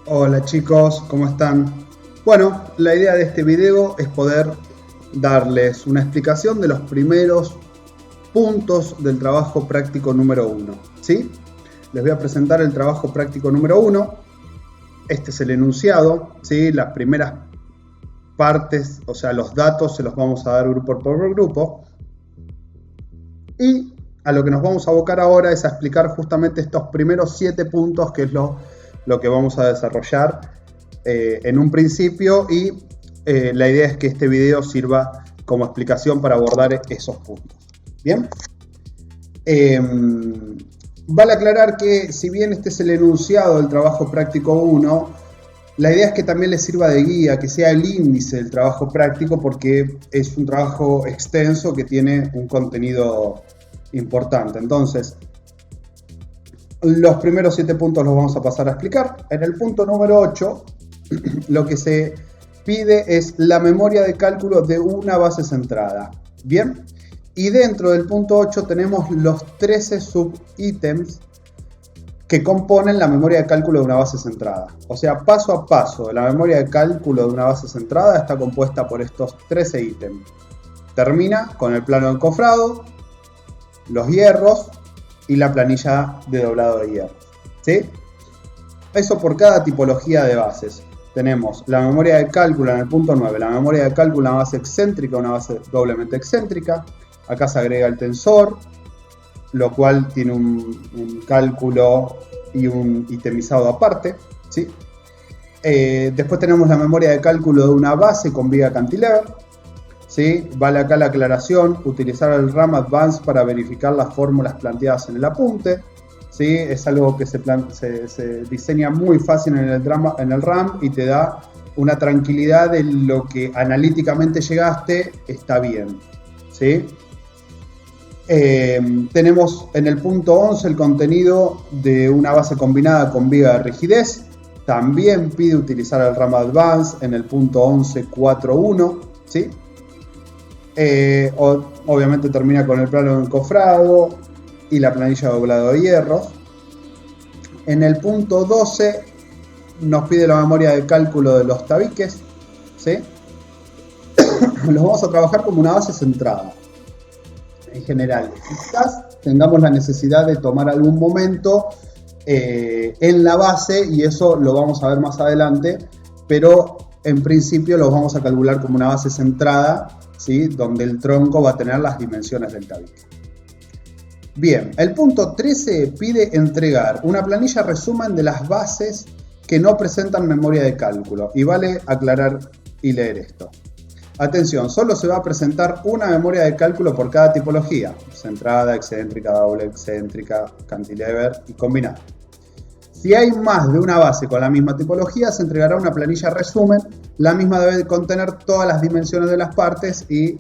Hola chicos, ¿cómo están? Bueno, la idea de este video es poder darles una explicación de los primeros puntos del trabajo práctico número 1, ¿sí? Les voy a presentar el trabajo práctico número 1. Este es el enunciado, ¿sí? Las primeras partes, o sea, los datos se los vamos a dar grupo por grupo. Y a lo que nos vamos a abocar ahora es a explicar justamente estos primeros 7 puntos, que es lo que vamos a desarrollar en un principio, y la idea es que este video sirva como explicación para abordar esos puntos. Bien, vale aclarar que si bien este es el enunciado del trabajo práctico 1, la idea es que también les sirva de guía, que sea el índice del trabajo práctico, porque es un trabajo extenso que tiene un contenido importante. Entonces, los primeros 7 puntos los vamos a pasar a explicar. En el punto número 8, lo que se pide es la memoria de cálculo de una base centrada. Bien, y dentro del punto 8 tenemos los 13 subítems que componen la memoria de cálculo de una base centrada. O sea, paso a paso, la memoria de cálculo de una base centrada está compuesta por estos 13 ítems. Termina con el plano de encofrado, los hierros y la planilla de doblado de hierros, ¿sí? Eso por cada tipología de bases. Tenemos la memoria de cálculo en el punto 9, la memoria de cálculo, una base excéntrica, una base doblemente excéntrica. Acá se agrega el tensor, lo cual tiene un cálculo y un itemizado aparte, ¿sí? Después tenemos la memoria de cálculo de una base con viga cantilever, ¿sí? Vale acá la aclaración, utilizar el RAM Advanced para verificar las fórmulas planteadas en el apunte, ¿sí? Es algo que se diseña muy fácil en el RAM y te da una tranquilidad de lo que analíticamente llegaste, está bien, ¿sí? Tenemos en el punto 11 el contenido de una base combinada con viga de rigidez. También pide utilizar el RAM Advanced en el punto 11.4.1, ¿sí? Obviamente termina con el plano de encofrado y la planilla de doblado de hierros. En el punto 12 nos pide la memoria de cálculo de los tabiques, ¿sí? Los vamos a trabajar como una base centrada. En general, quizás tengamos la necesidad de tomar algún momento en la base, y eso lo vamos a ver más adelante, pero en principio los vamos a calcular como una base centrada, ¿sí? Donde el tronco va a tener las dimensiones del tabique. Bien, el punto 13 pide entregar una planilla resumen de las bases que no presentan memoria de cálculo, y vale aclarar y leer esto. Atención, solo se va a presentar una memoria de cálculo por cada tipología: centrada, excéntrica, doble excéntrica, cantilever y combinada. Si hay más de una base con la misma tipología, se entregará una planilla resumen. La misma debe contener todas las dimensiones de las partes y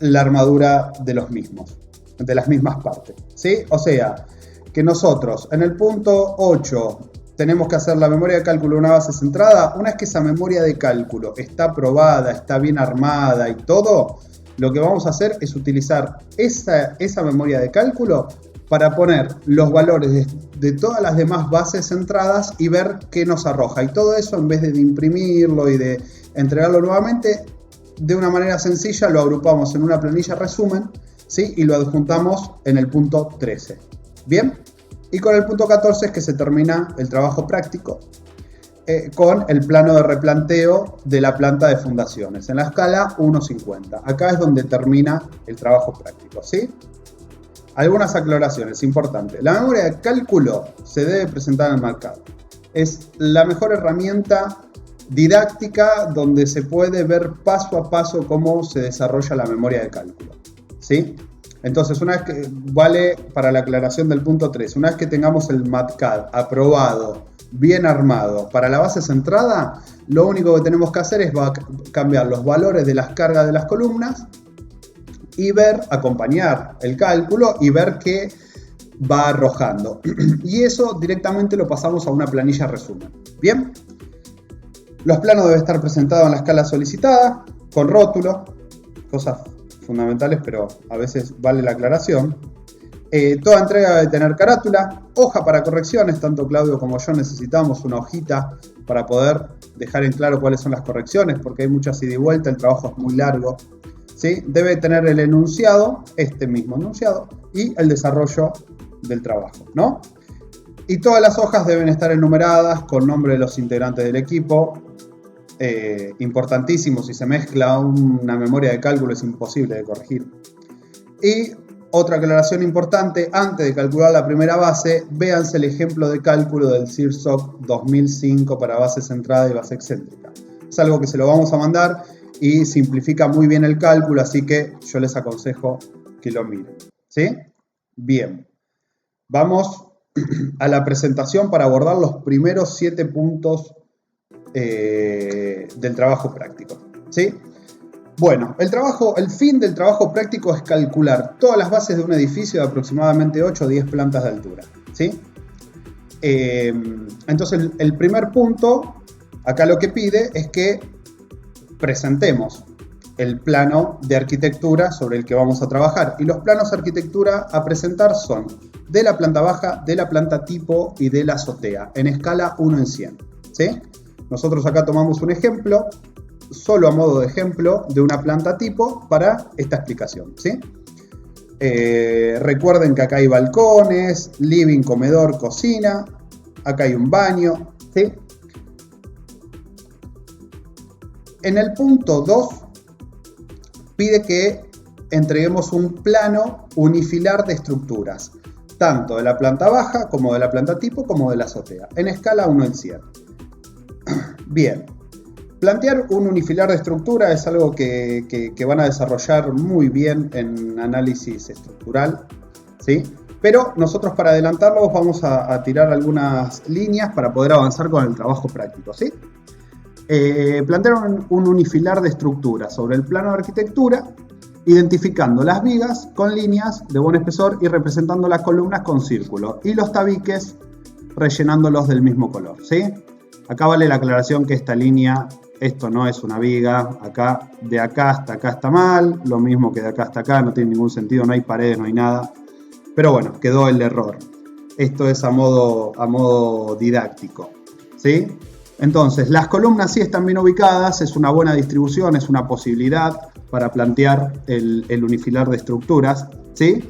la armadura de los mismos, de las mismas partes, ¿sí? O sea, que nosotros en el punto 8 tenemos que hacer la memoria de cálculo de una base centrada. Una vez que esa memoria de cálculo está aprobada, está bien armada y todo, lo que vamos a hacer es utilizar esa memoria de cálculo para poner los valores de todas las demás bases centradas y ver qué nos arroja. Y todo eso, en vez de imprimirlo y de entregarlo nuevamente, de una manera sencilla lo agrupamos en una planilla resumen, ¿sí? Y lo adjuntamos en el punto 13. ¿Bien? Y con el punto 14 es que se termina el trabajo práctico con el plano de replanteo de la planta de fundaciones en la escala 1:50. Acá es donde termina el trabajo práctico, ¿sí? Algunas aclaraciones importantes. La memoria de cálculo se debe presentar en el mercado. Es la mejor herramienta didáctica donde se puede ver paso a paso cómo se desarrolla la memoria de cálculo, ¿sí? Entonces, una vez que vale para la aclaración del punto 3, una vez que tengamos el MATCAD aprobado, bien armado para la base centrada, lo único que tenemos que hacer es cambiar los valores de las cargas de las columnas y acompañar el cálculo y ver qué va arrojando. Y eso directamente lo pasamos a una planilla resumen. Bien, los planos deben estar presentados en la escala solicitada, con rótulo, cosas fundamentales, pero a veces vale la aclaración. Toda entrega debe tener carátula, hoja para correcciones, tanto Claudio como yo necesitamos una hojita para poder dejar en claro cuáles son las correcciones, porque hay muchas ida y vuelta, el trabajo es muy largo. ¿Sí? Debe tener el enunciado, este mismo enunciado, y el desarrollo del trabajo, ¿no? Y todas las hojas deben estar enumeradas con nombre de los integrantes del equipo. Importantísimo, si se mezcla una memoria de cálculo es imposible de corregir. Y otra aclaración importante, antes de calcular la primera base, véanse el ejemplo de cálculo del CIRSOC 2005 para base centrada y base excéntrica. Es algo que se lo vamos a mandar y simplifica muy bien el cálculo, así que yo les aconsejo que lo miren. ¿Sí? Bien. Vamos a la presentación para abordar los primeros 7 puntos del trabajo práctico. ¿Sí? Bueno, el fin del trabajo práctico es calcular todas las bases de un edificio de aproximadamente 8 o 10 plantas de altura. ¿Sí? Entonces, el primer punto, acá lo que pide es que presentemos el plano de arquitectura sobre el que vamos a trabajar. Y los planos de arquitectura a presentar son de la planta baja, de la planta tipo y de la azotea, en escala 1 en 100. ¿Sí? Nosotros acá tomamos un ejemplo, solo a modo de ejemplo, de una planta tipo para esta explicación. ¿Sí? Recuerden que acá hay balcones, living, comedor, cocina, acá hay un baño. ¿Sí? En el punto 2 pide que entreguemos un plano unifilar de estructuras, tanto de la planta baja como de la planta tipo como de la azotea, en escala 1 en 100. Bien, plantear un unifilar de estructura es algo que van a desarrollar muy bien en análisis estructural, ¿sí? Pero nosotros para adelantarlos vamos a tirar algunas líneas para poder avanzar con el trabajo práctico, ¿sí? Plantear un unifilar de estructura sobre el plano de arquitectura, identificando las vigas con líneas de buen espesor y representando las columnas con círculos y los tabiques rellenándolos del mismo color, ¿sí? Acá vale la aclaración que esta línea, esto no es una viga, acá, de acá hasta acá está mal, lo mismo que de acá hasta acá, no tiene ningún sentido, no hay paredes, no hay nada, pero bueno, quedó el error. Esto es a modo didáctico, ¿sí? Entonces, las columnas sí están bien ubicadas, es una buena distribución, es una posibilidad para plantear el unifilar de estructuras, ¿sí?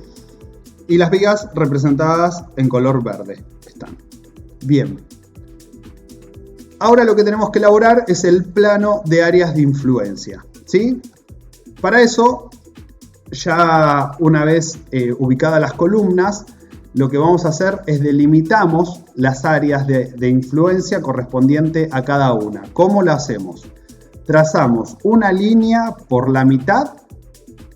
Y las vigas representadas en color verde están. Bien. Ahora lo que tenemos que elaborar es el plano de áreas de influencia, ¿sí? Para eso, ya una vez ubicadas las columnas, lo que vamos a hacer es delimitamos las áreas de influencia correspondiente a cada una. ¿Cómo lo hacemos? Trazamos una línea por la mitad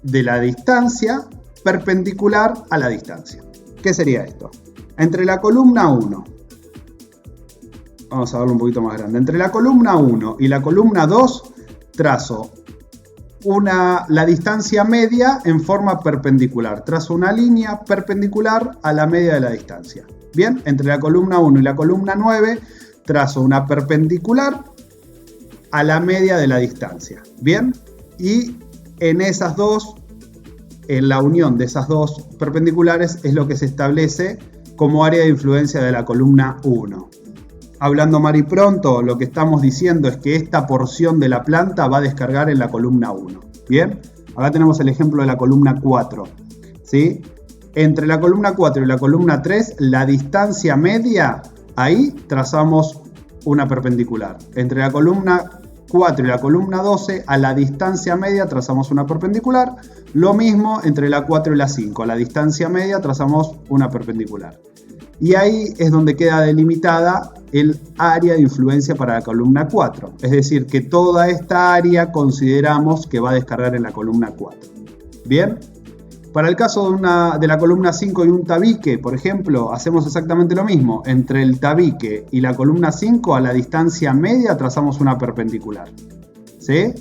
de la distancia perpendicular a la distancia. ¿Qué sería esto? Entre la columna 1, vamos a verlo un poquito más grande, entre la columna 1 y la columna 2 trazo la distancia media en forma perpendicular. Trazo una línea perpendicular a la media de la distancia. Bien, entre la columna 1 y la columna 9 trazo una perpendicular a la media de la distancia. Bien, y en esas dos, en la unión de esas dos perpendiculares es lo que se establece como área de influencia de la columna 1. Hablando mal y pronto, lo que estamos diciendo es que esta porción de la planta va a descargar en la columna 1. Bien, acá tenemos el ejemplo de la columna 4. ¿Sí? Entre la columna 4 y la columna 3, la distancia media, ahí trazamos una perpendicular. Entre la columna 4 y la columna 12, a la distancia media trazamos una perpendicular. Lo mismo entre la 4 y la 5, a la distancia media trazamos una perpendicular. Y ahí es donde queda delimitada el área de influencia para la columna 4. Es decir, que toda esta área consideramos que va a descargar en la columna 4. Bien, para el caso de la columna 5 y un tabique, por ejemplo, hacemos exactamente lo mismo. Entre el tabique y la columna 5, a la distancia media trazamos una perpendicular. ¿Sí?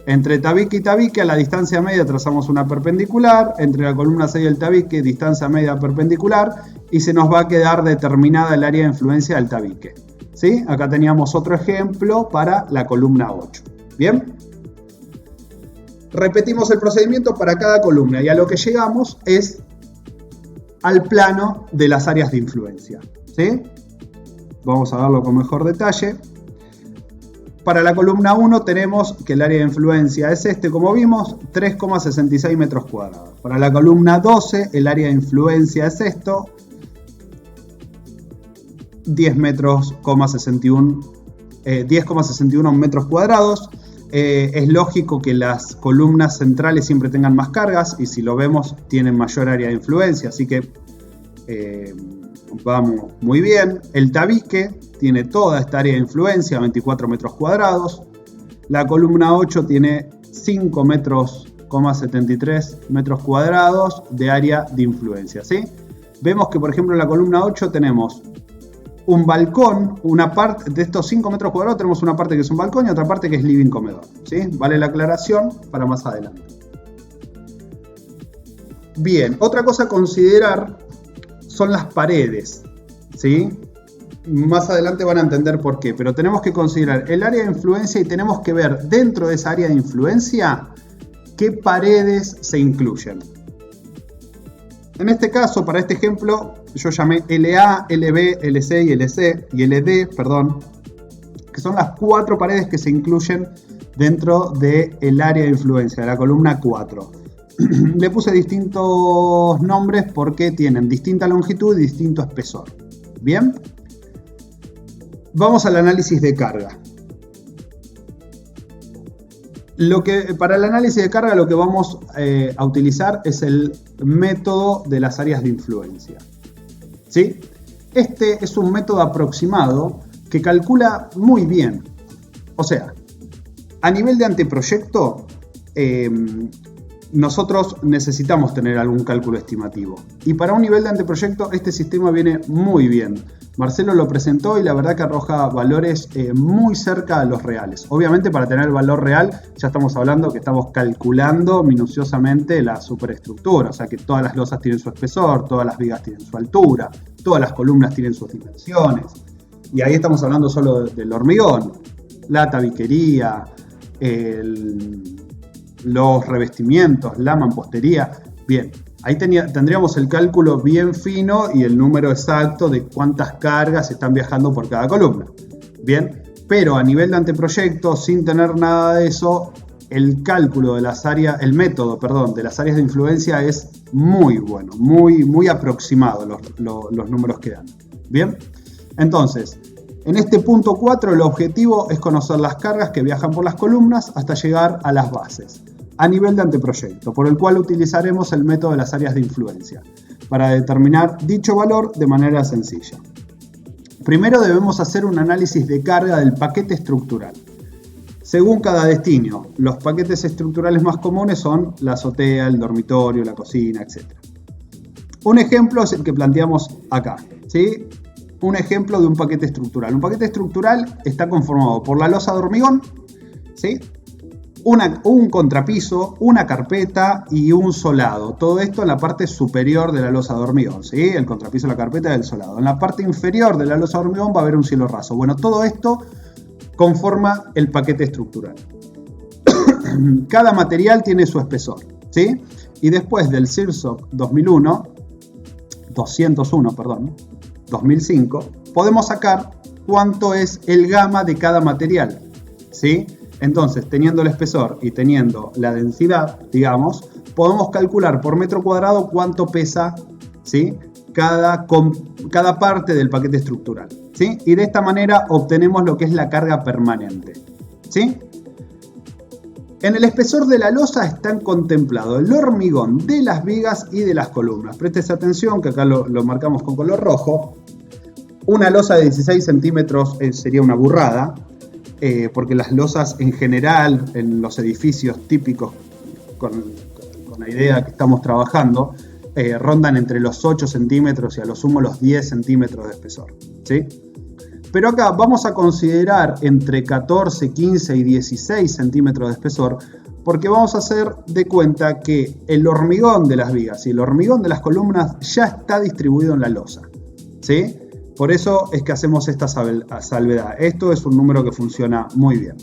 Entre tabique y tabique, a la distancia media trazamos una perpendicular. Entre la columna 6 y el tabique, distancia media perpendicular. Y se nos va a quedar determinada el área de influencia del tabique. ¿Sí? Acá teníamos otro ejemplo para la columna 8. ¿Bien? Repetimos el procedimiento para cada columna y a lo que llegamos es al plano de las áreas de influencia, ¿sí? Vamos a verlo con mejor detalle. Para la columna 1 tenemos que el área de influencia es como vimos, 3,66 metros cuadrados. Para la columna 12 el área de influencia es esto, 10,61 metros cuadrados. Es lógico que las columnas centrales siempre tengan más cargas y si lo vemos tienen mayor área de influencia, así que vamos muy bien. El tabique tiene toda esta área de influencia, 24 metros cuadrados. La columna 8 tiene 5,73 metros cuadrados de área de influencia, ¿sí? Vemos que, por ejemplo, en la columna 8 tenemos un balcón, una parte de estos 5 metros cuadrados tenemos una parte que es un balcón y otra parte que es living comedor, ¿sí? Vale la aclaración para más adelante. Bien, otra cosa a considerar son las paredes, ¿sí? Más adelante van a entender por qué, pero tenemos que considerar el área de influencia y tenemos que ver dentro de esa área de influencia qué paredes se incluyen. En este caso, para este ejemplo, yo llamé LA, LB, LC y LC y LD, perdón, que son las 4 paredes que se incluyen dentro del área de influencia, de la columna 4. Le puse distintos nombres porque tienen distinta longitud y distinto espesor. Bien, vamos al análisis de carga. Para el análisis de carga lo que vamos a utilizar es el método de las áreas de influencia, ¿sí? Este es un método aproximado que calcula muy bien. O sea, a nivel de anteproyecto, nosotros necesitamos tener algún cálculo estimativo. Y para un nivel de anteproyecto este sistema viene muy bien. Marcelo lo presentó y la verdad que arroja valores muy cerca de los reales. Obviamente para tener el valor real ya estamos hablando que estamos calculando minuciosamente la superestructura. O sea que todas las losas tienen su espesor, todas las vigas tienen su altura, todas las columnas tienen sus dimensiones. Y ahí estamos hablando solo del hormigón, la tabiquería, los revestimientos, la mampostería. Bien, ahí tendríamos el cálculo bien fino y el número exacto de cuántas cargas están viajando por cada columna. Bien, pero a nivel de anteproyecto, sin tener nada de eso, el cálculo de las áreas, el método, perdón, de las áreas de influencia es muy bueno, muy aproximado los números que dan. Bien, entonces, en este punto 4 el objetivo es conocer las cargas que viajan por las columnas hasta llegar a las bases, a nivel de anteproyecto, por el cual utilizaremos el método de las áreas de influencia para determinar dicho valor de manera sencilla. Primero debemos hacer un análisis de carga del paquete estructural. Según cada destino, los paquetes estructurales más comunes son la azotea, el dormitorio, la cocina, etc. Un ejemplo es el que planteamos acá, ¿sí? Un ejemplo de un paquete estructural. Un paquete estructural está conformado por la losa de hormigón, ¿sí? Un contrapiso, una carpeta y un solado. Todo esto en la parte superior de la losa de hormigón, ¿sí? El contrapiso, la carpeta y el solado. En la parte inferior de la losa de hormigón va a haber un cielo raso. Bueno, todo esto conforma el paquete estructural. Cada material tiene su espesor, ¿sí? Y después del CIRSOC 2005, podemos sacar cuánto es el gamma de cada material, ¿sí? Entonces, teniendo el espesor y teniendo la densidad, digamos, podemos calcular por metro cuadrado cuánto pesa, ¿sí? cada parte del paquete estructural, ¿sí? Y de esta manera obtenemos lo que es la carga permanente, ¿sí? En el espesor de la losa están contemplados el hormigón de las vigas y de las columnas. Prestes atención que acá lo marcamos con color rojo. Una losa de 16 centímetros sería una burrada, porque las losas en general en los edificios típicos con la idea que estamos trabajando rondan entre los 8 centímetros y a lo sumo los 10 centímetros de espesor, ¿sí? Pero acá vamos a considerar entre 14, 15 y 16 centímetros de espesor porque vamos a hacer de cuenta que el hormigón de las vigas y el hormigón de las columnas ya está distribuido en la losa, ¿sí? Por eso es que hacemos esta salvedad. Esto es un número que funciona muy bien.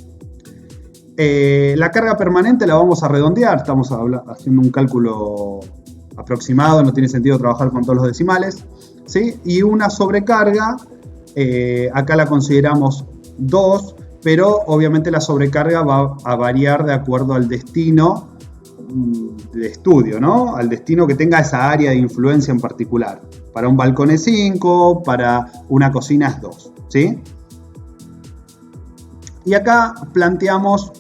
La carga permanente la vamos a redondear, estamos haciendo un cálculo aproximado, no tiene sentido trabajar con todos los decimales, ¿sí? Y una sobrecarga, acá la consideramos 2, pero obviamente la sobrecarga va a variar de acuerdo al destino de estudio, ¿no? Al destino que tenga esa área de influencia en particular. Para un balcón es 5, para una cocina es 2, ¿sí? Y acá planteamos,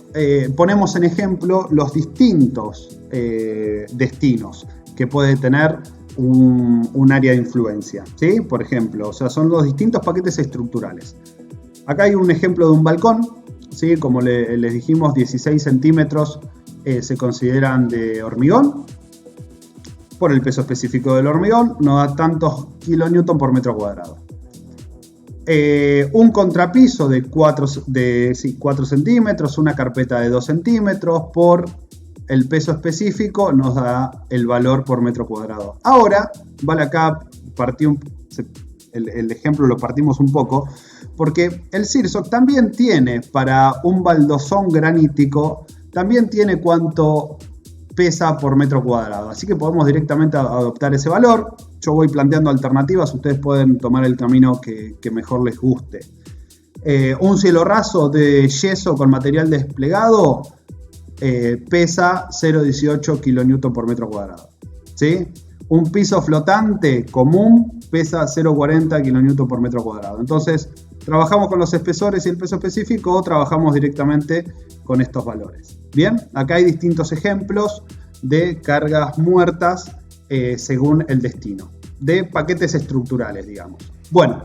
ponemos en ejemplo los distintos destinos que puede tener un área de influencia, ¿sí? Por ejemplo, o sea, son los distintos paquetes estructurales. Acá hay un ejemplo de un balcón, ¿sí? Como les dijimos, 16 centímetros se consideran de hormigón. Por el peso específico del hormigón, nos da tantos kilonewton por metro cuadrado. Un contrapiso de 4 centímetros, una carpeta de 2 centímetros, por el peso específico nos da el valor por metro cuadrado. Ahora, vale acá, el ejemplo lo partimos un poco, porque el CIRSOC también tiene para un baldosón granítico, también tiene cuánto pesa por metro cuadrado. Así que podemos directamente adoptar ese valor. Yo voy planteando alternativas, ustedes pueden tomar el camino que mejor les guste. Un cielo raso de yeso con material desplegado pesa 0,18 kilonewton por metro cuadrado, ¿sí? Un piso flotante común pesa 0,40 kilonewton por metro cuadrado. Entonces, trabajamos con los espesores y el peso específico o trabajamos directamente con estos valores. Bien, acá hay distintos ejemplos de cargas muertas según el destino, de paquetes estructurales, digamos. Bueno,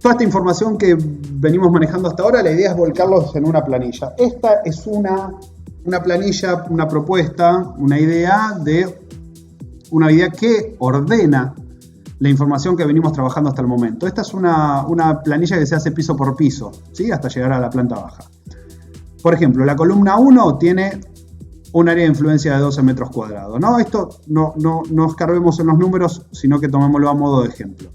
toda esta información que venimos manejando hasta ahora, la idea es volcarlos en una planilla. Esta es una planilla, una propuesta, una idea que ordena la información que venimos trabajando hasta el momento. Esta es una planilla que se hace piso por piso, ¿sí? Hasta llegar a la planta baja. Por ejemplo, la columna 1 tiene un área de influencia de 12 metros cuadrados, ¿no? Esto no escarbemos en los números, sino que tomémoslo a modo de ejemplo.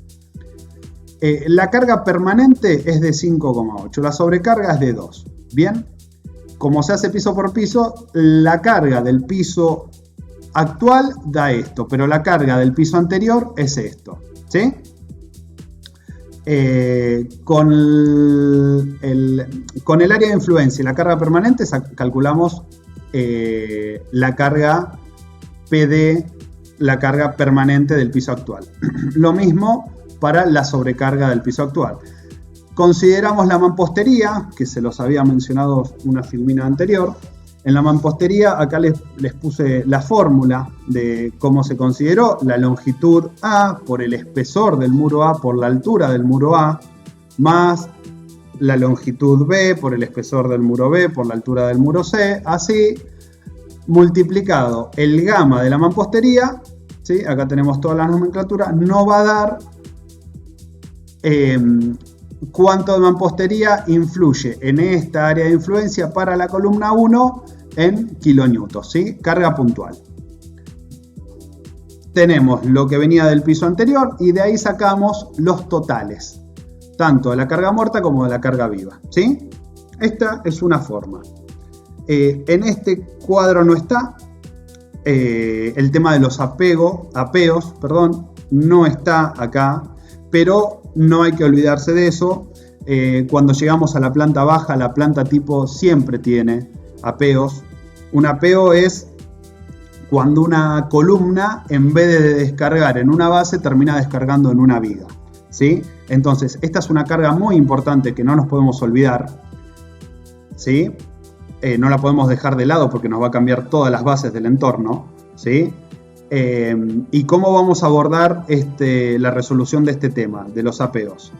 La carga permanente es de 5,8, la sobrecarga es de 2. Bien, como se hace piso por piso, la carga del piso actual da esto, pero la carga del piso anterior es esto, ¿sí? Con el área de influencia y la carga permanente calculamos la carga PD, la carga permanente del piso actual. Lo mismo para la sobrecarga del piso actual. Consideramos la mampostería, que se los había mencionado una filmina anterior. En la mampostería acá les puse la fórmula de cómo se consideró la longitud A por el espesor del muro A por la altura del muro A, más la longitud B por el espesor del muro B por la altura del muro C, así multiplicado el gamma de la mampostería, ¿sí? Acá tenemos toda la nomenclatura, nos va a dar cuánto de mampostería influye en esta área de influencia para la columna 1 en kilonewtons, ¿sí? Carga puntual. Tenemos lo que venía del piso anterior y de ahí sacamos los totales, tanto de la carga muerta como de la carga viva, ¿sí? Esta es una forma. En este cuadro no está el tema de los apeos, no está acá, pero no hay que olvidarse de eso. Cuando llegamos a la planta baja, la planta tipo siempre tiene apeos. Un apeo es cuando una columna, en vez de descargar en una base, termina descargando en una viga, ¿sí? Entonces, esta es una carga muy importante que no nos podemos olvidar, ¿sí? No la podemos dejar de lado porque nos va a cambiar todas las bases del entorno, ¿sí? ¿Y cómo vamos a abordar la resolución de este tema, de los apeos?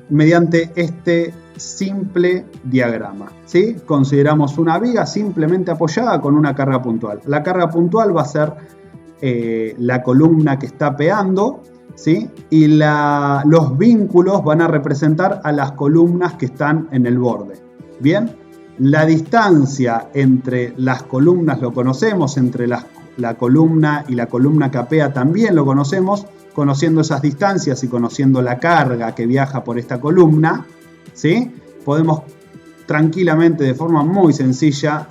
Mediante este simple diagrama, ¿sí? Consideramos una viga simplemente apoyada con una carga puntual. La carga puntual va a ser la columna que está apeando, ¿sí? Y los vínculos van a representar a las columnas que están en el borde. Bien, la distancia entre las columnas lo conocemos, entre la columna y la columna que apea también lo conocemos. Conociendo esas distancias y conociendo la carga que viaja por esta columna, ¿sí? Podemos tranquilamente, de forma muy sencilla,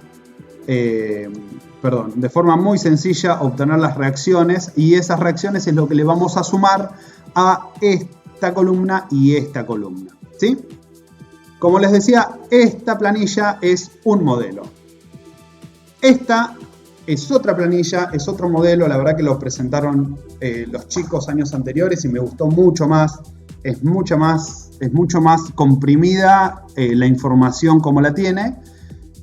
de forma muy sencilla obtener las reacciones, y esas reacciones es lo que le vamos a sumar a esta columna y esta columna, ¿sí? Como les decía, esta planilla es un modelo. Esta es otra planilla, es otro modelo. La verdad que lo presentaron los chicos años anteriores y me gustó mucho más. Es mucho más comprimida la información como la tiene,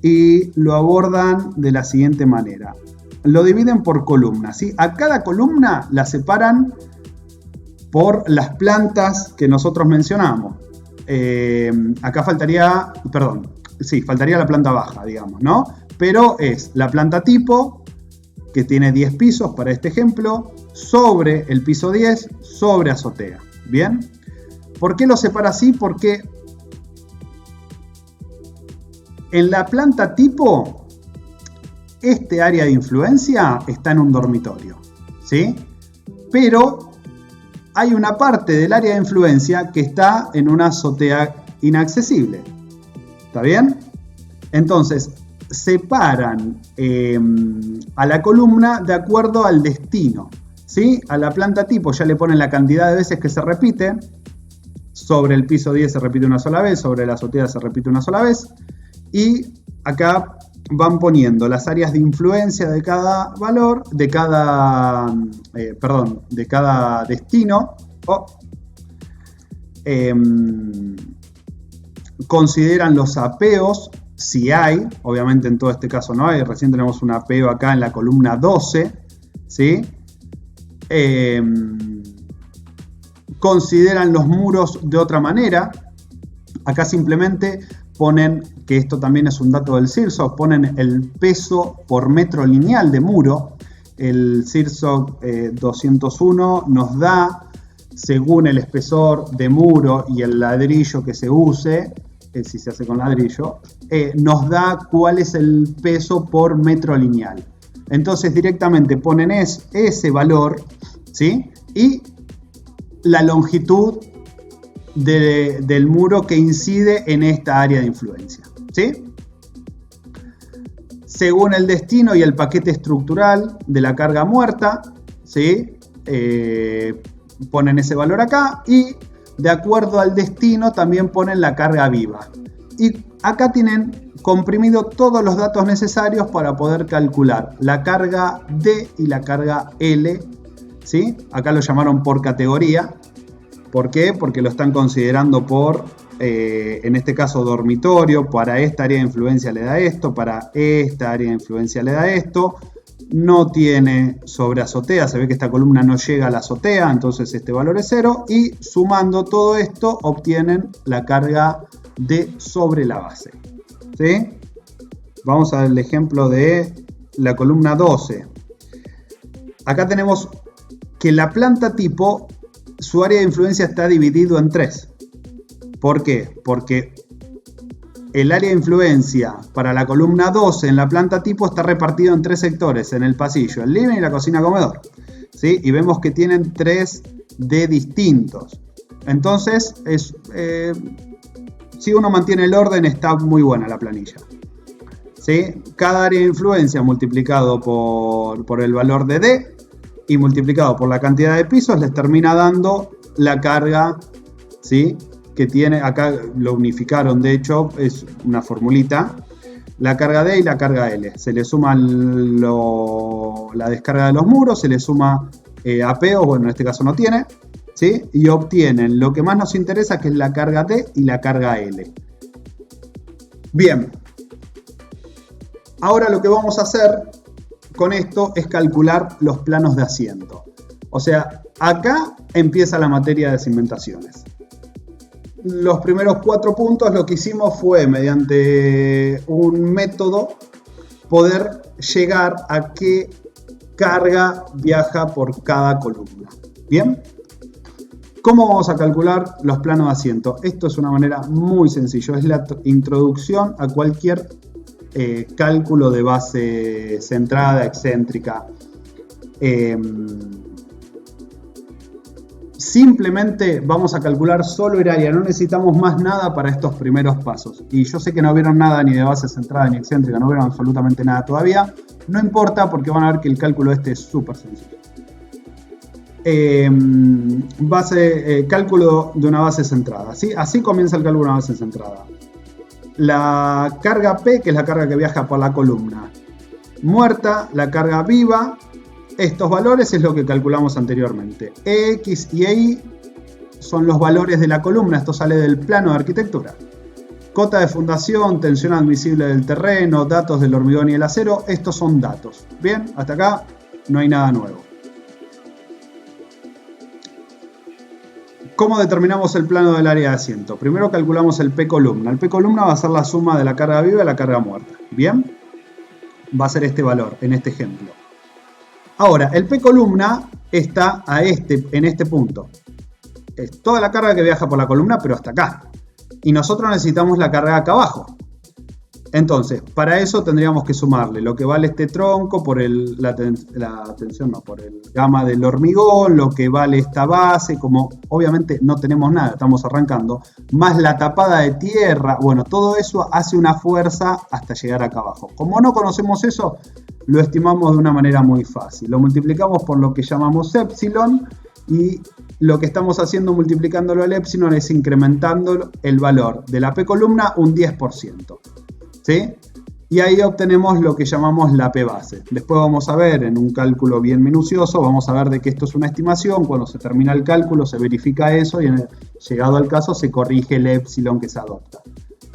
y lo abordan de la siguiente manera. Lo dividen por columnas, ¿sí? A cada columna la separan por las plantas que nosotros mencionamos. Acá faltaría la planta baja, digamos, ¿no? Pero es la planta tipo, que tiene 10 pisos para este ejemplo, sobre el piso 10, sobre azotea. ¿Bien? ¿Por qué lo separa así? Porque en la planta tipo, este área de influencia está en un dormitorio, ¿sí? Pero hay una parte del área de influencia que está en una azotea inaccesible. ¿Está bien? Entonces, separan a la columna de acuerdo al destino, ¿sí? A la planta tipo ya le ponen la cantidad de veces que se repite. Sobre el piso 10 se repite una sola vez, sobre la azotea se repite una sola vez. Y acá van poniendo las áreas de influencia de cada valor, de cada destino. Consideran los apeos, si hay. Obviamente en todo este caso no hay. Recién tenemos un apeo acá en la columna 12, ¿sí? Consideran los muros de otra manera. Acá simplemente ponen, que esto también es un dato del CIRSOC, ponen el peso por metro lineal de muro. El CIRSOC 201 nos da, según el espesor de muro y el ladrillo que se use, si se hace con ladrillo, nos da cuál es el peso por metro lineal. Entonces directamente ponen ese valor, ¿sí? Y la longitud del muro que incide en esta área de influencia, ¿sí? Según el destino y el paquete estructural de la carga muerta, ¿sí? Ponen ese valor acá, y de acuerdo al destino también ponen la carga viva. Y acá tienen comprimido todos los datos necesarios para poder calcular la carga D y la carga L, ¿sí? Acá lo llamaron por categoría. ¿Por qué? Porque lo están considerando por, en este caso, dormitorio. Para esta área de influencia le da esto, para esta área de influencia le da esto. No tiene sobre azotea, se ve que esta columna no llega a la azotea, entonces este valor es 0. Y sumando todo esto obtienen la carga D sobre la base, ¿sí? Vamos al ejemplo de la columna 12. Acá tenemos que la planta tipo, su área de influencia está dividido en 3. ¿Por qué? Porque el área de influencia para la columna 12 en la planta tipo está repartido en 3 sectores, en el pasillo, el living y la cocina-comedor, ¿sí? Y vemos que tienen 3 D distintos. Entonces, si uno mantiene el orden, está muy buena la planilla, ¿sí? Cada área de influencia multiplicado por el valor de D y multiplicado por la cantidad de pisos les termina dando la carga, ¿sí? Que tiene, acá lo unificaron, de hecho es una formulita, la carga D y la carga L. Se le suma la descarga de los muros, se le suma apeos, bueno, en este caso no tiene, ¿sí? Y obtienen lo que más nos interesa, que es la carga D y la carga L. Bien, ahora lo que vamos a hacer con esto es calcular los planos de asiento. O sea, acá empieza la materia de cimentaciones. Los primeros 4 puntos lo que hicimos fue, mediante un método, poder llegar a qué carga viaja por cada columna. ¿Bien? ¿Cómo vamos a calcular los planos de asiento? Esto es una manera muy sencilla, es la introducción a cualquier cálculo de base centrada, excéntrica. simplemente vamos a calcular solo el área, no necesitamos más nada para estos primeros pasos. Y yo sé que no vieron nada ni de base centrada ni excéntrica, no vieron absolutamente nada todavía. No importa porque van a ver que el cálculo este es súper sencillo. Cálculo de una base centrada, ¿sí? Así comienza el cálculo de una base centrada. La carga P, que es la carga que viaja por la columna muerta, la carga viva. Estos valores es lo que calculamos anteriormente. EX y EY son los valores de la columna. Esto sale del plano de arquitectura. Cota de fundación, tensión admisible del terreno, datos del hormigón y el acero. Estos son datos. Bien, hasta acá no hay nada nuevo. ¿Cómo determinamos el plano del área de asiento? Primero calculamos el P columna. El P columna va a ser la suma de la carga viva y la carga muerta. Bien, va a ser este valor en este ejemplo. Ahora, el P columna está en este punto. Es toda la carga que viaja por la columna, pero hasta acá. Y nosotros necesitamos la carga acá abajo. Entonces, para eso tendríamos que sumarle lo que vale este tronco por por el gamma del hormigón, lo que vale esta base, como obviamente no tenemos nada, estamos arrancando, más la tapada de tierra. Bueno, todo eso hace una fuerza hasta llegar acá abajo. Como no conocemos eso, lo estimamos de una manera muy fácil. Lo multiplicamos por lo que llamamos epsilon y lo que estamos haciendo multiplicándolo al epsilon es incrementando el valor de la P columna un 10%. ¿Sí? Y ahí obtenemos lo que llamamos la P base. Después vamos a ver en un cálculo bien minucioso, vamos a ver de que esto es una estimación. Cuando se termina el cálculo se verifica eso y llegado al caso se corrige el epsilon que se adopta.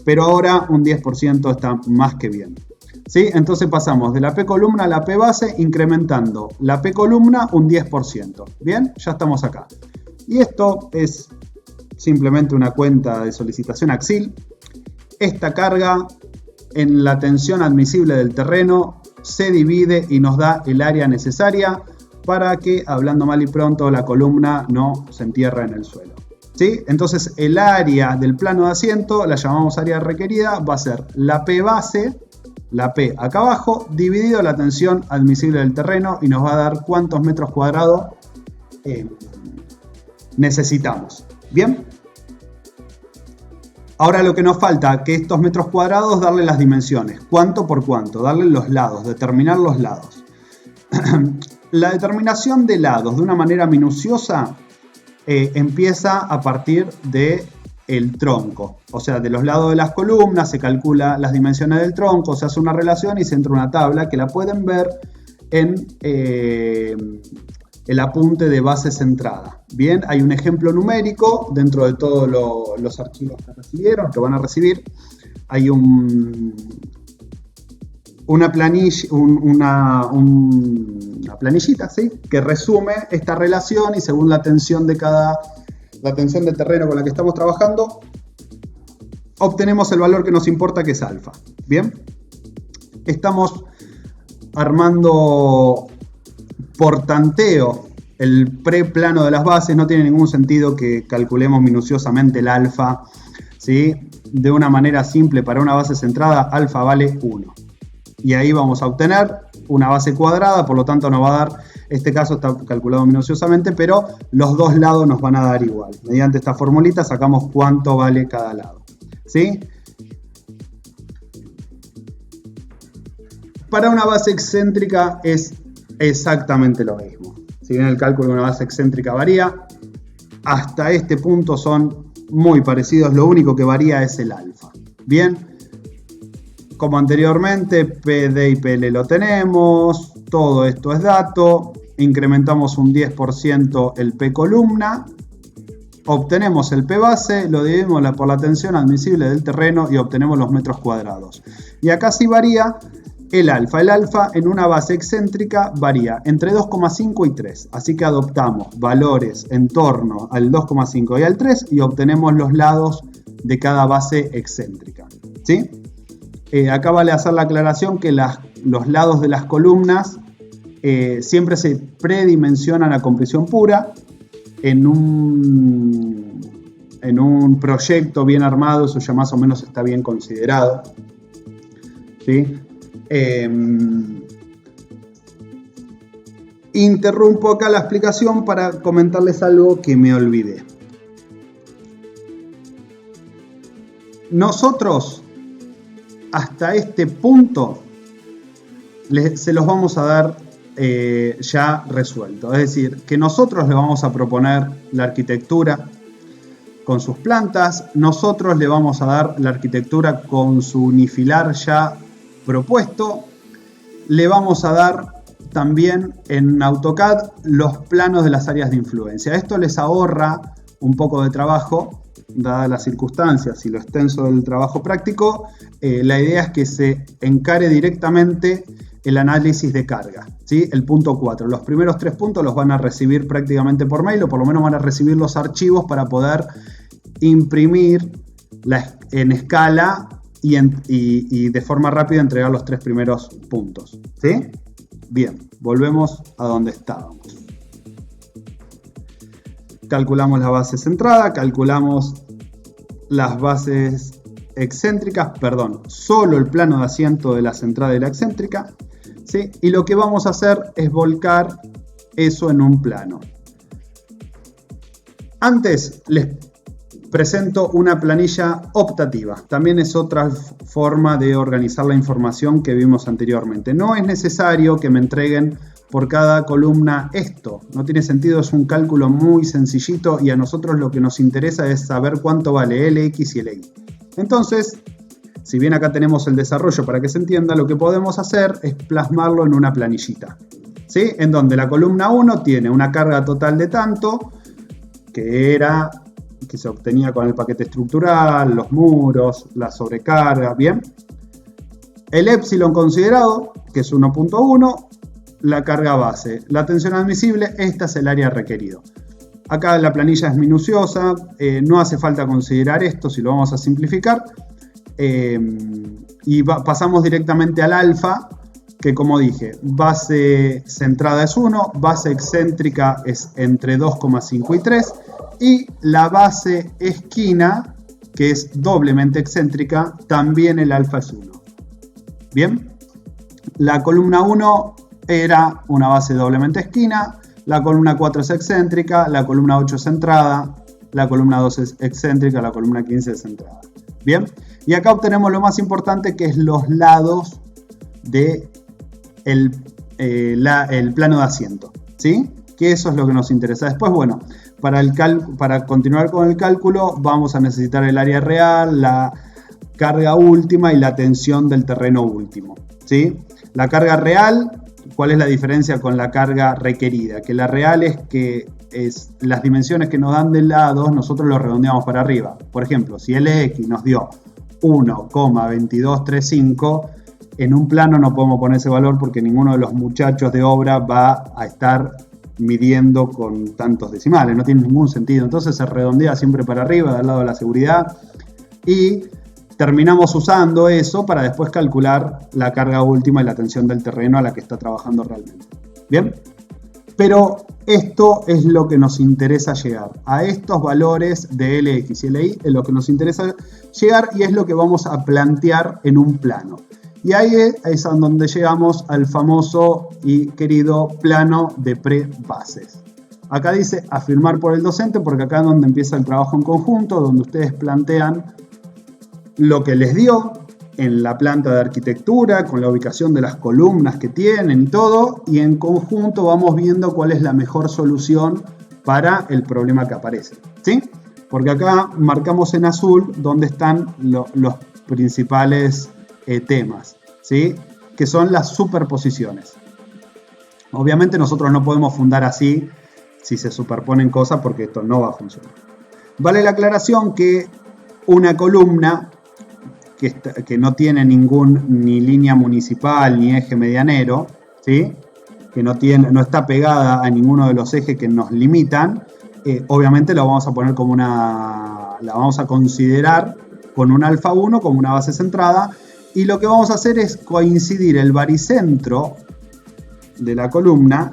Pero ahora un 10% está más que bien. ¿Sí? Entonces pasamos de la P columna a la P base incrementando la P columna un 10%. Bien, ya estamos acá. Y esto es simplemente una cuenta de solicitación AXIL. Esta carga en la tensión admisible del terreno se divide y nos da el área necesaria para que, hablando mal y pronto, la columna no se entierre en el suelo. ¿Sí? Entonces el área del plano de asiento, la llamamos área requerida, va a ser la P base, la P acá abajo, dividido la tensión admisible del terreno y nos va a dar cuántos metros cuadrados necesitamos. ¿Bien? Ahora lo que nos falta, que estos metros cuadrados, darle las dimensiones. ¿Cuánto por cuánto? Darle los lados, determinar los lados. La determinación de lados de una manera minuciosa empieza a partir del tronco. O sea, de los lados de las columnas se calcula las dimensiones del tronco, se hace una relación y se entra una tabla que la pueden ver en el apunte de base centrada. Bien, hay un ejemplo numérico dentro de todos los archivos que recibieron, que van a recibir. Hay una planillita, ¿sí?, que resume esta relación y según la tensión de terreno con la que estamos trabajando, obtenemos el valor que nos importa, que es alfa. Bien, estamos armando por tanteo el preplano de las bases. No tiene ningún sentido que calculemos minuciosamente el alfa, ¿sí? De una manera simple, para una base centrada, alfa vale 1. Y ahí vamos a obtener una base cuadrada, por lo tanto nos va a dar, este caso está calculado minuciosamente, pero los dos lados nos van a dar igual. Mediante esta formulita sacamos cuánto vale cada lado, ¿sí? Para una base excéntrica es exactamente lo mismo. Si bien el cálculo de una base excéntrica varía, hasta este punto son muy parecidos. Lo único que varía es el alfa. Bien, como anteriormente, PD y PL lo tenemos. Todo esto es dato. Incrementamos un 10% el P columna. Obtenemos el P base, lo dividimos por la tensión admisible del terreno y obtenemos los metros cuadrados. Y acá sí varía el alfa. El alfa en una base excéntrica varía entre 2,5 y 3. Así que adoptamos valores en torno al 2,5 y al 3 y obtenemos los lados de cada base excéntrica. ¿Sí? Acá vale hacer la aclaración que los lados de las columnas siempre se predimensionan a compresión pura. En un proyecto bien armado eso ya más o menos está bien considerado. ¿Sí? Interrumpo acá la explicación para comentarles algo que me olvidé. Nosotros, hasta este punto, se los vamos a dar ya resuelto. Es decir, que nosotros le vamos a proponer la arquitectura con sus plantas, nosotros le vamos a dar la arquitectura con su unifilar ya propuesto, le vamos a dar también en AutoCAD los planos de las áreas de influencia. Esto les ahorra un poco de trabajo, dadas las circunstancias y lo extenso del trabajo práctico. La idea es que se encare directamente el análisis de carga, ¿sí? El punto 4. Los primeros 3 puntos los van a recibir prácticamente por mail, o por lo menos van a recibir los archivos para poder imprimir en escala y de forma rápida entregar los 3 primeros puntos, ¿sí? Bien, volvemos a donde estábamos. Calculamos la base centrada, calculamos las bases excéntricas, perdón, solo el plano de asiento de la centrada y la excéntrica, ¿sí? Y lo que vamos a hacer es volcar eso en un plano. Antes les presento una planilla optativa. También es otra forma de organizar la información que vimos anteriormente. No es necesario que me entreguen por cada columna esto. No tiene sentido, es un cálculo muy sencillito y a nosotros lo que nos interesa es saber cuánto vale LX y LY. Entonces, si bien acá tenemos el desarrollo para que se entienda, lo que podemos hacer es plasmarlo en una planillita, ¿sí? En donde la columna 1 tiene una carga total de tanto, que se obtenía con el paquete estructural, los muros, la sobrecarga, ¿bien? El épsilon considerado, que es 1.1, la carga base. La tensión admisible, esta es el área requerido. Acá la planilla es minuciosa, no hace falta considerar esto si lo vamos a simplificar. Pasamos directamente al alfa, que como dije, base centrada es 1, base excéntrica es entre 2,5 y 3, y la base esquina, que es doblemente excéntrica, también el alfa es 1. Bien, la columna 1 era una base doblemente esquina, la columna 4 es excéntrica, la columna 8 es centrada, la columna 2 es excéntrica, la columna 15 es centrada. Bien, y acá obtenemos lo más importante, que es los lados del el plano de asiento, ¿sí? Que eso es lo que nos interesa. Después, bueno, para continuar con el cálculo vamos a necesitar el área real, la carga última y la tensión del terreno último, ¿sí? La carga real, ¿cuál es la diferencia con la carga requerida? Que la real es que las dimensiones que nos dan de lados nosotros lo redondeamos para arriba. Por ejemplo, si LX nos dio 1,2235, en un plano no podemos poner ese valor porque ninguno de los muchachos de obra va a estar midiendo con tantos decimales, no tiene ningún sentido. Entonces se redondea siempre para arriba, del lado de la seguridad, y terminamos usando eso para después calcular la carga última y la tensión del terreno a la que está trabajando realmente. Bien, pero esto es lo que nos interesa llegar. A estos valores de LX y LY es lo que nos interesa llegar y es lo que vamos a plantear en un plano. Y ahí es a donde llegamos al famoso y querido plano de pre-bases. Acá dice afirmar por el docente, porque acá es donde empieza el trabajo en conjunto, donde ustedes plantean lo que les dio en la planta de arquitectura, con la ubicación de las columnas que tienen y todo, y en conjunto vamos viendo cuál es la mejor solución para el problema que aparece, ¿sí? Porque acá marcamos en azul donde están los principales temas, ¿sí? Que son las superposiciones. Obviamente nosotros no podemos fundar así si se superponen cosas, porque esto no va a funcionar. Vale la aclaración que una columna que no tiene ni línea municipal ni eje medianero, ¿sí? Que no está pegada a ninguno de los ejes que nos limitan, obviamente la vamos a poner como la vamos a considerar con un alfa 1 como una base centrada. Y lo que vamos a hacer es coincidir el baricentro de la columna,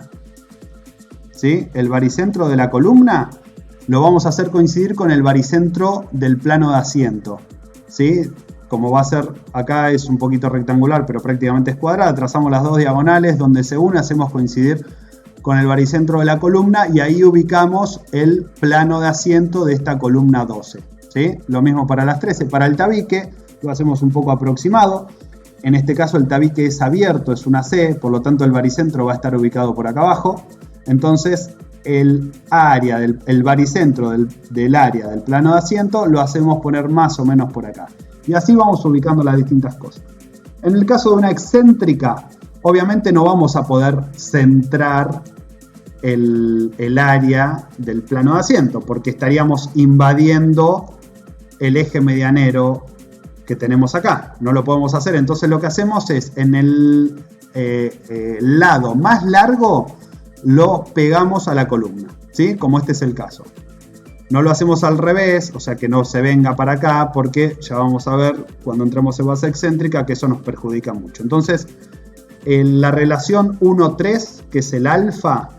¿sí? El baricentro de la columna lo vamos a hacer coincidir con el baricentro del plano de asiento, ¿sí? Como va a ser, acá es un poquito rectangular, pero prácticamente es cuadrada, trazamos las dos diagonales, donde se une hacemos coincidir con el baricentro de la columna y ahí ubicamos el plano de asiento de esta columna 12. ¿Sí? Lo mismo para las 13. Para el tabique lo hacemos un poco aproximado. En este caso el tabique es abierto, es una C, por lo tanto el baricentro va a estar ubicado por acá abajo. Entonces el baricentro del área del plano de asiento lo hacemos poner más o menos por acá. Y así vamos ubicando las distintas cosas. En el caso de una excéntrica, obviamente no vamos a poder centrar el área del plano de asiento, porque estaríamos invadiendo el eje medianero que tenemos acá. No lo podemos hacer, entonces lo que hacemos es en el lado más largo lo pegamos a la columna, ¿sí? Como este es el caso. No lo hacemos al revés, o sea que no se venga para acá, porque ya vamos a ver cuando entremos en base excéntrica que eso nos perjudica mucho. Entonces, la relación 1,3, que es el alfa,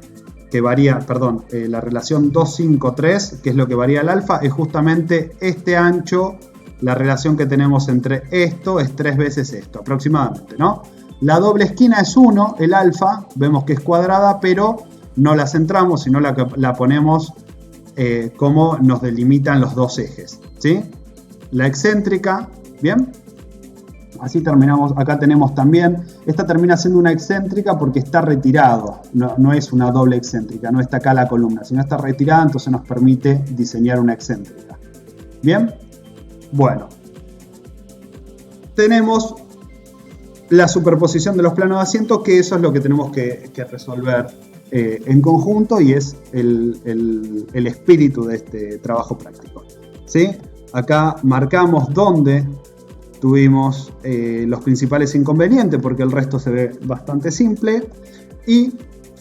que varía, perdón, la relación 2,5,3, que es lo que varía el alfa, es justamente este ancho. La relación que tenemos entre esto es 3 veces esto, aproximadamente, ¿no? La doble esquina es 1, el alfa, vemos que es cuadrada, pero no la centramos, sino la ponemos como nos delimitan los dos ejes, ¿sí? La excéntrica, ¿bien? Así terminamos, acá tenemos también, esta termina siendo una excéntrica porque está retirado, no es una doble excéntrica, no está acá la columna, sino está retirada, entonces nos permite diseñar una excéntrica. ¿Bien? Bueno, tenemos la superposición de los planos de asiento, que eso es lo que tenemos que resolver en conjunto y es el espíritu de este trabajo práctico, ¿sí? Acá marcamos dónde tuvimos los principales inconvenientes, porque el resto se ve bastante simple, y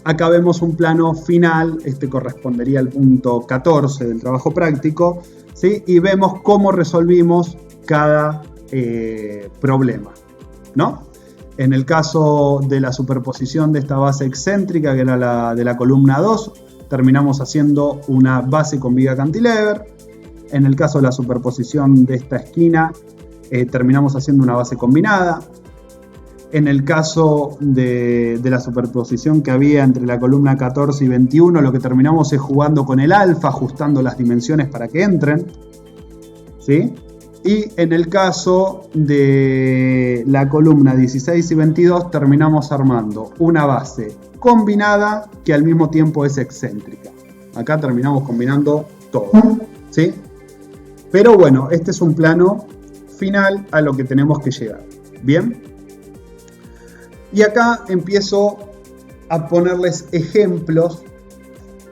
acá vemos un plano final, este correspondería al punto 14 del trabajo práctico, ¿sí? Y vemos cómo resolvimos cada problema, ¿no? En el caso de la superposición de esta base excéntrica, que era la de la columna 2, terminamos haciendo una base con viga cantilever. En el caso de la superposición de esta esquina, terminamos haciendo una base combinada. En el caso de la superposición que había entre la columna 14 y 21, lo que terminamos es jugando con el alfa, ajustando las dimensiones para que entren, ¿sí? Y en el caso de la columna 16 y 22 terminamos armando una base combinada que al mismo tiempo es excéntrica. Acá terminamos combinando todo, ¿sí? Pero bueno, este es un plano final a lo que tenemos que llegar. ¿Bien? Y acá empiezo a ponerles ejemplos,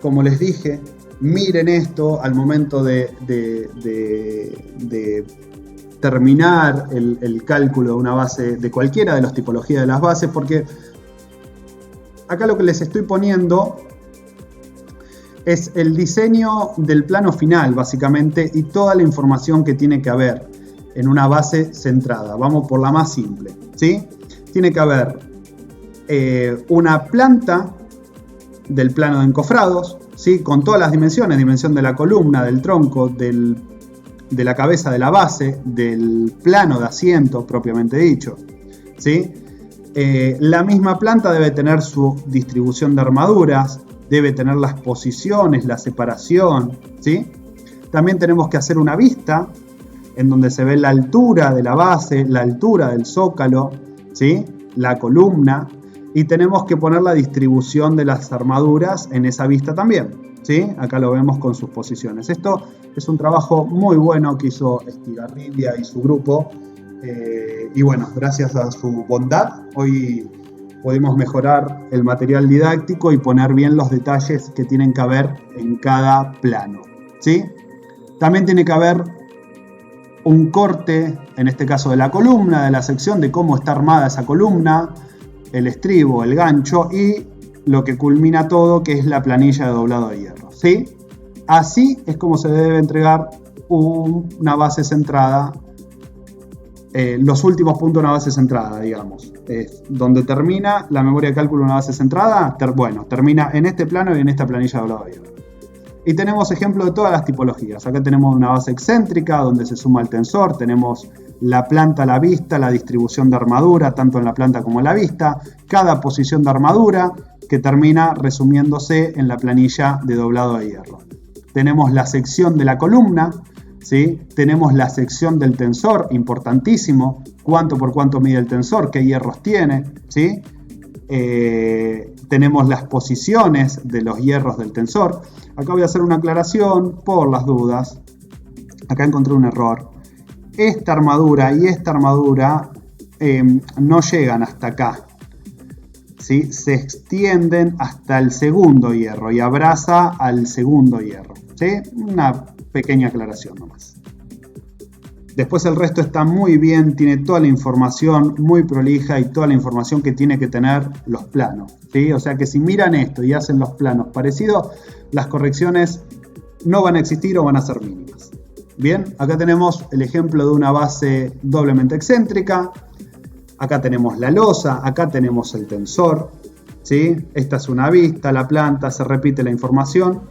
como les dije. Miren esto al momento de terminar el cálculo de una base, de cualquiera de las tipologías de las bases, porque acá lo que les estoy poniendo es el diseño del plano final, básicamente, y toda la información que tiene que haber en una base centrada. Vamos por la más simple, ¿sí? Tiene que haber una planta del plano de encofrados, ¿sí? Con todas las dimensiones, dimensión de la columna, del tronco, de la cabeza de la base, del plano de asiento propiamente dicho, ¿sí? La misma planta debe tener su distribución de armaduras, debe tener las posiciones, la separación, ¿sí? También tenemos que hacer una vista en donde se ve la altura de la base, la altura del zócalo, ¿sí? La columna, y tenemos que poner la distribución de las armaduras en esa vista también, ¿sí? Acá lo vemos con sus posiciones. Esto es un trabajo muy bueno que hizo Estigarribia y su grupo, y bueno, gracias a su bondad hoy pudimos mejorar el material didáctico y poner bien los detalles que tienen que haber en cada plano, ¿sí? También tiene que haber un corte, en este caso de la columna, de la sección, de cómo está armada esa columna, el estribo, el gancho y lo que culmina todo, que es la planilla de doblado de hierro, ¿sí? Así es como se debe entregar una base centrada, los últimos puntos de una base centrada, digamos. Donde termina la memoria de cálculo de una base centrada, termina en este plano y en esta planilla de doblado de hierro. Y tenemos ejemplos de todas las tipologías. Acá tenemos una base excéntrica donde se suma el tensor, tenemos la planta a la vista, la distribución de armadura, tanto en la planta como en la vista, cada posición de armadura, que termina resumiéndose en la planilla de doblado de hierro. Tenemos la sección de la columna, ¿sí? Tenemos la sección del tensor, importantísimo, cuánto por cuánto mide el tensor, qué hierros tiene, ¿sí? Tenemos las posiciones de los hierros del tensor. Acá voy a hacer una aclaración por las dudas. Acá encontré un error. Esta armadura y esta armadura no llegan hasta acá, ¿sí? Se extienden hasta el segundo hierro y abraza al segundo hierro, ¿sí? Una pequeña aclaración nomás. Después el resto está muy bien, tiene toda la información muy prolija y toda la información que tiene que tener los planos, ¿sí? O sea que si miran esto y hacen los planos parecidos, las correcciones no van a existir o van a ser mínimas. Bien, acá tenemos el ejemplo de una base doblemente excéntrica. Acá tenemos la losa, acá tenemos el tensor, ¿sí? Esta es una vista, la planta, se repite la información.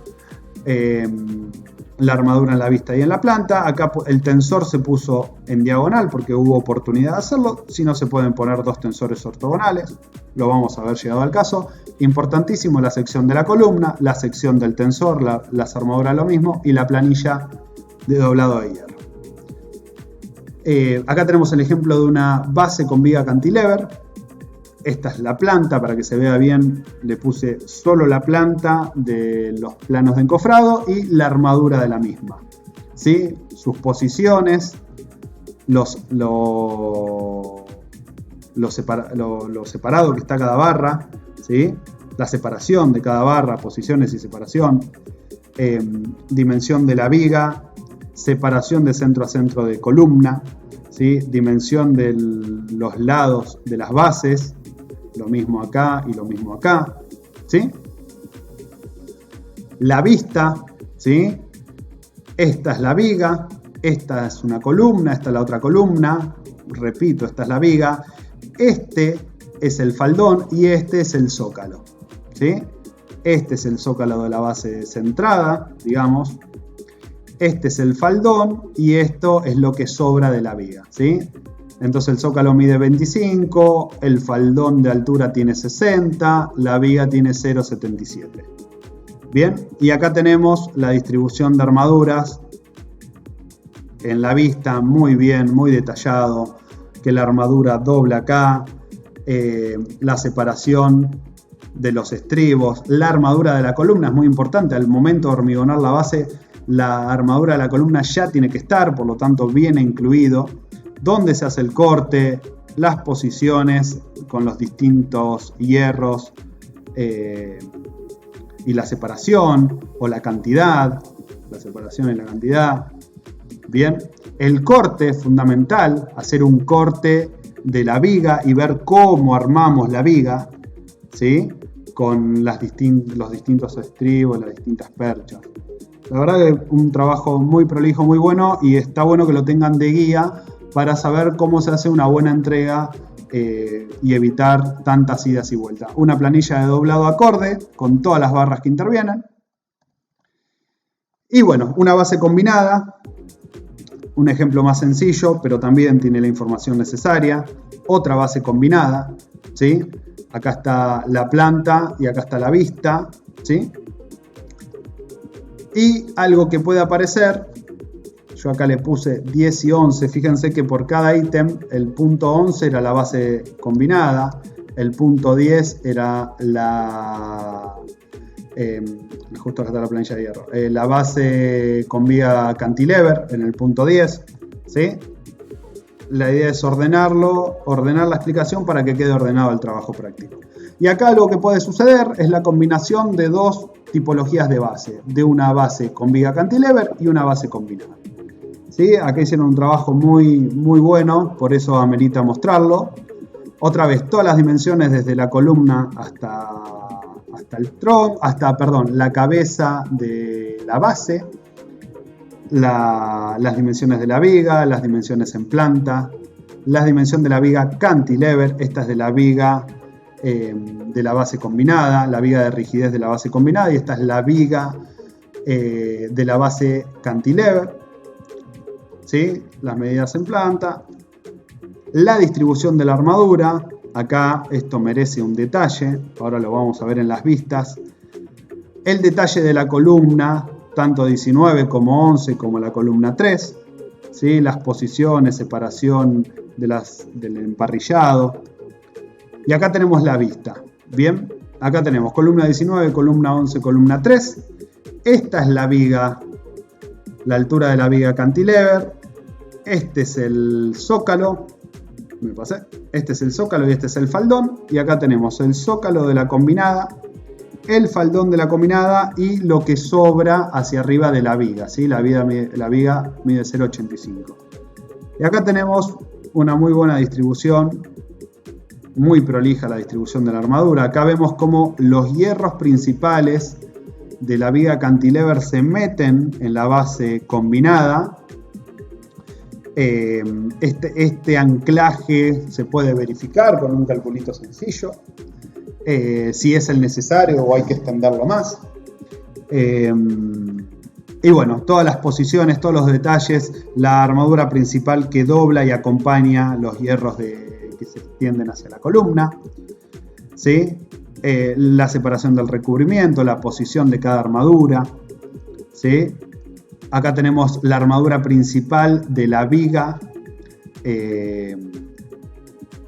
La armadura en la vista y en la planta. Acá el tensor se puso en diagonal porque hubo oportunidad de hacerlo. Si no, se pueden poner dos tensores ortogonales. Lo vamos a ver llegado al caso. Importantísimo la sección de la columna, la sección del tensor, las armaduras lo mismo y la planilla de doblado de hierro. Acá tenemos el ejemplo de una base con viga cantilever. Esta es la planta, para que se vea bien, le puse solo la planta de los planos de encofrado y la armadura de la misma, ¿sí? Sus posiciones, lo separado que está cada barra, ¿sí? La separación de cada barra, posiciones y separación, dimensión de la viga, separación de centro a centro de columna, ¿sí? Dimensión de los lados de las bases. Lo mismo acá y lo mismo acá, ¿sí? La vista, ¿sí? Esta es la viga, esta es una columna, esta es la otra columna, repito, esta es la viga, este es el faldón y este es el zócalo, ¿sí? Este es el zócalo de la base centrada, digamos, este es el faldón y esto es lo que sobra de la viga, ¿sí? Entonces el zócalo mide 25, el faldón de altura tiene 60, la viga tiene 0,77. Bien, y acá tenemos la distribución de armaduras en la vista, muy bien, muy detallado, que la armadura dobla acá, la separación de los estribos, la armadura de la columna es muy importante, al momento de hormigonar la base, la armadura de la columna ya tiene que estar, por lo tanto viene incluido. Dónde se hace el corte, las posiciones con los distintos hierros y la separación o la cantidad, la separación y la cantidad. Bien, el corte es fundamental, hacer un corte de la viga y ver cómo armamos la viga, ¿sí? Con los distintos estribos, las distintas perchas. La verdad que un trabajo muy prolijo, muy bueno, y está bueno que lo tengan de guía para saber cómo se hace una buena entrega y evitar tantas idas y vueltas. Una planilla de doblado acorde con todas las barras que intervienen. Y bueno, una base combinada, un ejemplo más sencillo, pero también tiene la información necesaria. Otra base combinada, ¿sí? Acá está la planta y acá está la vista, ¿sí? Y algo que puede aparecer, yo acá le puse 10 y 11, fíjense que por cada ítem el punto 11 era la base combinada, el punto 10 era justo acá está la planilla de hierro, la base con viga cantilever en el punto 10, ¿sí? La idea es ordenar la explicación para que quede ordenado el trabajo práctico. Y acá lo que puede suceder es la combinación de dos tipologías de base, de una base con viga cantilever y una base combinada. ¿Sí? Acá hicieron un trabajo muy, muy bueno, por eso amerita mostrarlo. Otra vez, todas las dimensiones desde la columna hasta el tronco, la cabeza de la base, las dimensiones de la viga, las dimensiones en planta, la dimensión de la viga cantilever, esta es de la viga de la base combinada, la viga de rigidez de la base combinada, y esta es la viga de la base cantilever. ¿Sí? Las medidas en planta, la distribución de la armadura, Acá esto merece un detalle, ahora lo vamos a ver en las vistas. El detalle de la columna, tanto 19 como 11 como la columna 3, ¿sí? Las posiciones, separación del emparrillado. Y acá tenemos la vista, ¿bien? Acá tenemos columna 19, columna 11, columna 3. Esta es la viga, la altura de la viga cantilever. Este es el zócalo. Me pasé. Este es el zócalo y este es el faldón. Y acá tenemos el zócalo de la combinada, el faldón de la combinada y lo que sobra hacia arriba de la viga, ¿sí? La viga mide 0,85. Y acá tenemos una muy buena distribución, muy prolija la distribución de la armadura. Acá vemos cómo los hierros principales de la viga cantilever se meten en la base combinada. Este anclaje se puede verificar con un calculito sencillo, si es el necesario o hay que extenderlo más. Y bueno, todas las posiciones, todos los detalles, la armadura principal que dobla y acompaña los hierros que se extienden hacia la columna, ¿sí? La separación del recubrimiento, la posición de cada armadura, ¿sí? Acá tenemos la armadura principal de la viga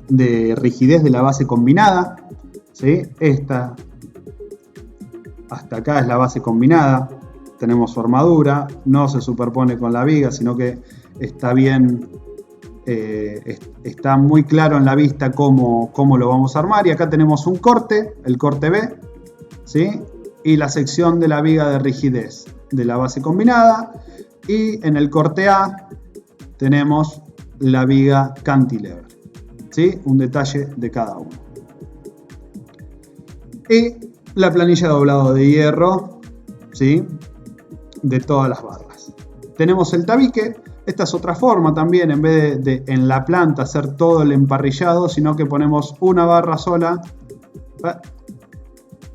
de rigidez de la base combinada, ¿sí? Esta hasta acá es la base combinada. Tenemos su armadura, no se superpone con la viga, sino que está bien, está muy claro en la vista cómo lo vamos a armar. Y acá tenemos un corte, el corte B, ¿sí? Y la sección de la viga de rigidez de la base combinada, y en el corte A tenemos la viga cantilever, ¿sí? Un detalle de cada uno. Y la planilla de doblado de hierro, ¿sí? De todas las barras. Tenemos el tabique. Esta es otra forma también, en vez de en la planta hacer todo el emparrillado, sino que ponemos una barra sola.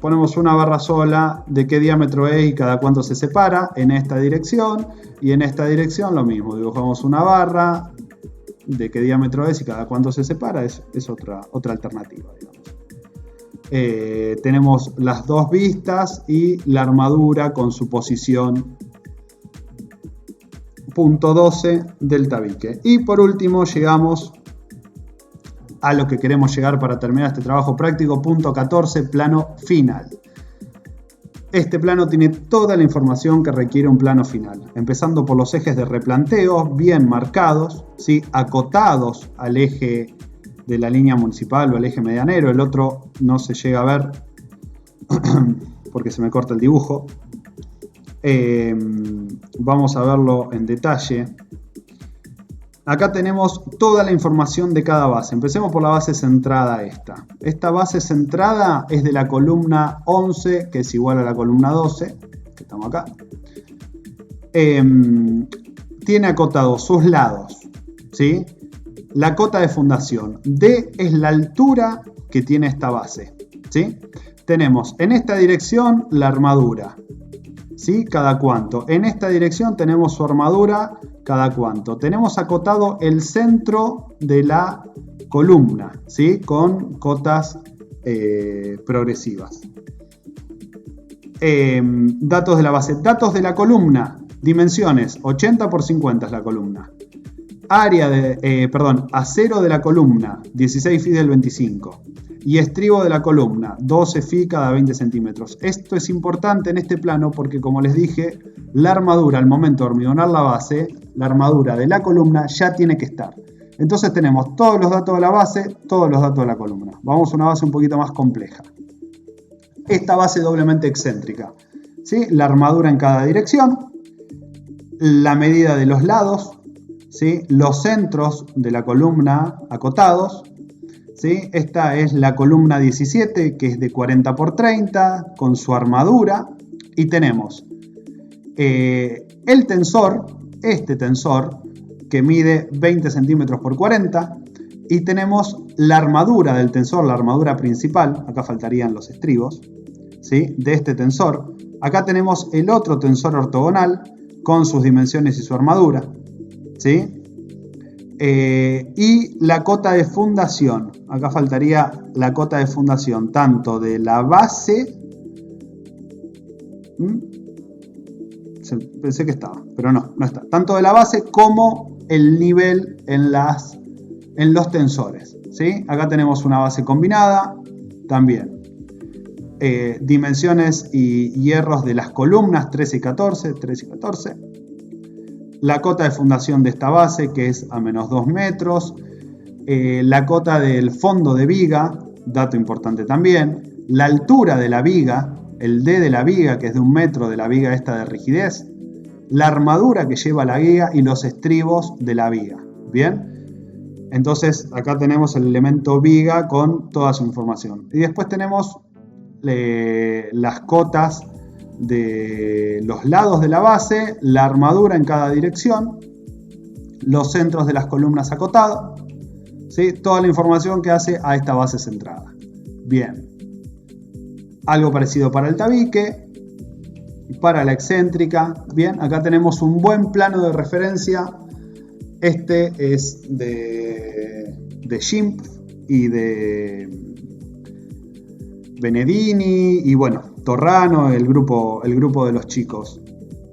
Ponemos una barra sola de qué diámetro es y cada cuánto se separa en esta dirección, y en esta dirección lo mismo, dibujamos una barra de qué diámetro es y cada cuánto se separa. Es otra alternativa, digamos. Tenemos las dos vistas y la armadura con su posición punto 12 del tabique. Y por último llegamos a lo que queremos llegar para terminar este trabajo práctico, punto 14, plano final. Este plano tiene toda la información que requiere un plano final, empezando por los ejes de replanteo bien marcados, ¿sí? Acotados al eje de la línea municipal o al eje medianero. El otro no se llega a ver porque se me corta el dibujo. Vamos a verlo en detalle. Acá tenemos toda la información de cada base. Empecemos por la base centrada esta. Esta base centrada es de la columna 11, que es igual a la columna 12, que estamos acá. Tiene acotados sus lados, ¿sí? La cota de fundación. D es la altura que tiene esta base, ¿sí? Tenemos en esta dirección la armadura, ¿sí? Cada cuánto. En esta dirección tenemos su armadura cada cuánto. Tenemos acotado el centro de la columna, ¿sí? Con cotas progresivas. Datos de la base. Datos de la columna. Dimensiones. 80 por 50 es la columna. Área de, acero de la columna. 16 fi del 25. Y estribo de la columna, 12 fi cada 20 centímetros. Esto es importante en este plano porque, como les dije, la armadura al momento de hormigonar la base, la armadura de la columna ya tiene que estar. Entonces tenemos todos los datos de la base, todos los datos de la columna. Vamos a una base un poquito más compleja. Esta base doblemente excéntrica, ¿sí? La armadura en cada dirección, la medida de los lados, ¿sí? Los centros de la columna acotados, ¿sí? Esta es la columna 17, que es de 40 por 30, con su armadura. Y tenemos el tensor, este tensor, que mide 20 centímetros por 40. Y tenemos la armadura del tensor, la armadura principal. Acá faltarían los estribos, ¿sí? De este tensor. Acá tenemos el otro tensor ortogonal, con sus dimensiones y su armadura, ¿sí? Y la cota de fundación. Acá faltaría la cota de fundación, tanto de la base. Pensé que estaba, pero no está. Tanto de la base como el nivel en los tensores. ¿Sí? Acá tenemos una base combinada también. Dimensiones y hierros de las columnas 13 y 14, 13 y 14. La cota de fundación de esta base, que es a menos 2 metros. La cota del fondo de viga, dato importante también. La altura de la viga, el D de la viga, que es de 1 metro de la viga esta de rigidez. La armadura que lleva la viga y los estribos de la viga. ¿Bien? Entonces acá tenemos el elemento viga con toda su información. Y después tenemos las cotas de los lados de la base, la armadura en cada dirección, los centros de las columnas acotados, ¿sí? Toda la información que hace a esta base centrada. Bien. Algo parecido para el tabique, para la excéntrica. Bien, acá tenemos un buen plano de referencia. Este es de Schimpf y de Benedini y bueno, Torrano, el grupo de los chicos.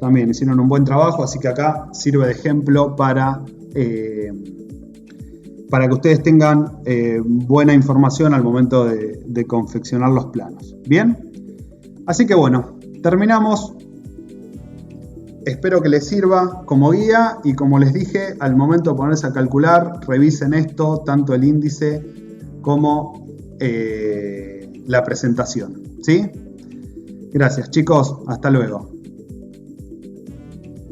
También hicieron un buen trabajo, así que acá sirve de ejemplo para que ustedes tengan buena información al momento de confeccionar los planos. Bien, así que bueno, terminamos. Espero que les sirva como guía y como les dije, al momento de ponerse a calcular, revisen esto, tanto el índice como la presentación. ¿Sí? Gracias chicos, hasta luego.